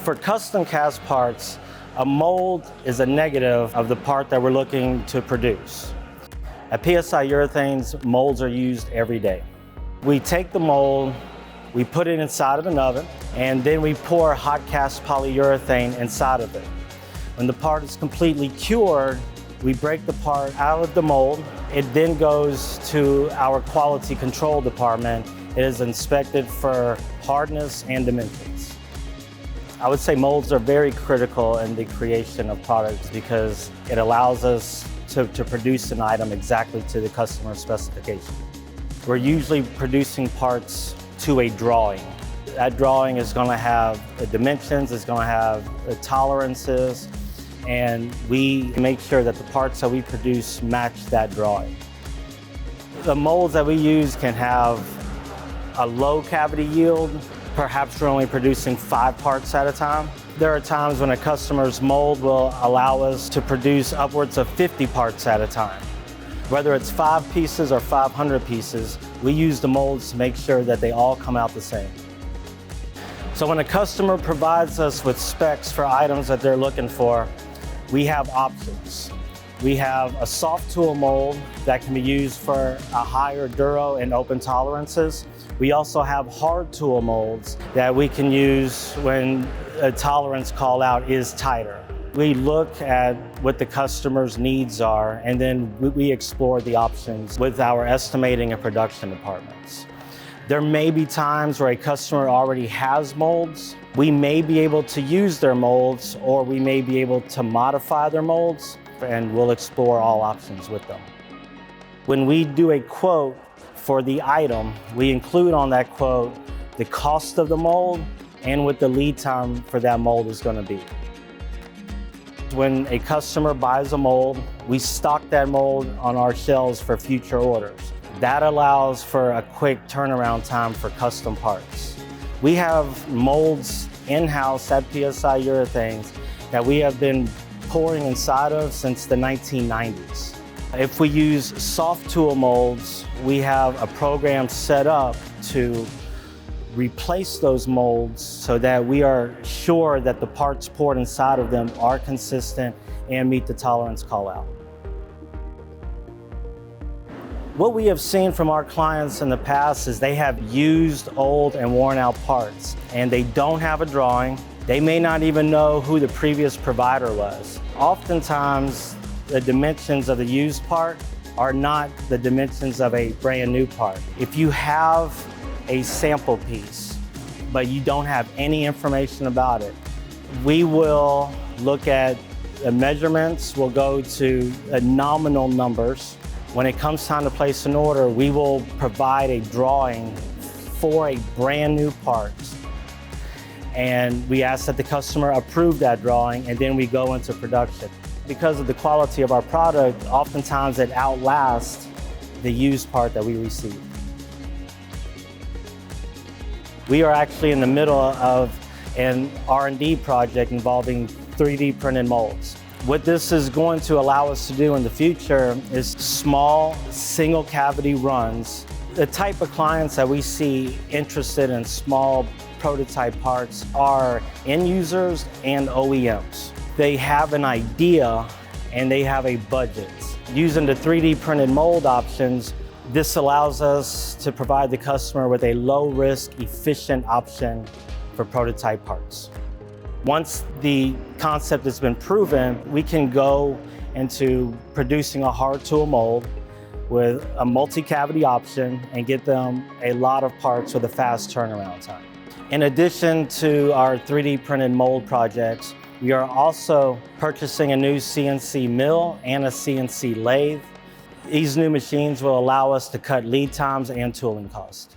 For custom cast parts, a mold is a negative of the part that we're looking to produce. At PSI Urethanes, molds are used every day. We take the mold, we put it inside of an oven, and then we pour hot cast polyurethane inside of it. When the part is completely cured, we break the part out of the mold. It then goes to our quality control department. It is inspected for hardness and dimensions. I would say molds are very critical in the creation of products because it allows us to produce an item exactly to the customer specification. We're usually producing parts to a drawing. That drawing is going to have the dimensions, it's going to have the tolerances, and we make sure that the parts that we produce match that drawing. The molds that we use can have a low cavity yield. Perhaps we're only producing 5 parts at a time. There are times when a customer's mold will allow us to produce upwards of 50 parts at a time. Whether it's 5 pieces or 500 pieces, we use the molds to make sure that they all come out the same. So when a customer provides us with specs for items that they're looking for, we have options. We have a soft tool mold that can be used for a higher duro and open tolerances. We also have hard tool molds that we can use when a tolerance call out is tighter. We look at what the customer's needs are, and then we explore the options with our estimating and production departments. There may be times where a customer already has molds. We may be able to use their molds, or we may be able to modify their molds, and we'll explore all options with them. When we do a quote for the item, we include on that quote the cost of the mold and what the lead time for that mold is going to be. When a customer buys a mold, we stock that mold on our shelves for future orders. That allows for a quick turnaround time for custom parts. We have molds in-house at PSI Urethanes that we have been pouring inside of since the 1990s. If we use soft tool molds, we have a program set up to replace those molds so that we are sure that the parts poured inside of them are consistent and meet the tolerance call out. What we have seen from our clients in the past is they have used old and worn out parts and they don't have a drawing. They may not even know who the previous provider was. Oftentimes, the dimensions of the used part are not the dimensions of a brand new part. If you have a sample piece, but you don't have any information about it, we will look at the measurements, we'll go to nominal numbers. When it comes time to place an order, we will provide a drawing for a brand new part. And we ask that the customer approve that drawing, and then we go into production. Because of the quality of our product, oftentimes it outlasts the used part that we receive. We are actually in the middle of an R&D project involving 3D printed molds. What this is going to allow us to do in the future is small, single cavity runs. The type of clients that we see interested in small prototype parts are end users and OEMs. They have an idea and they have a budget. Using the 3D printed mold options, this allows us to provide the customer with a low-risk, efficient option for prototype parts. Once the concept has been proven, we can go into producing a hard tool mold with a multi-cavity option and get them a lot of parts with a fast turnaround time. In addition to our 3D printed mold projects, we are also purchasing a new CNC mill and a CNC lathe. These new machines will allow us to cut lead times and tooling costs.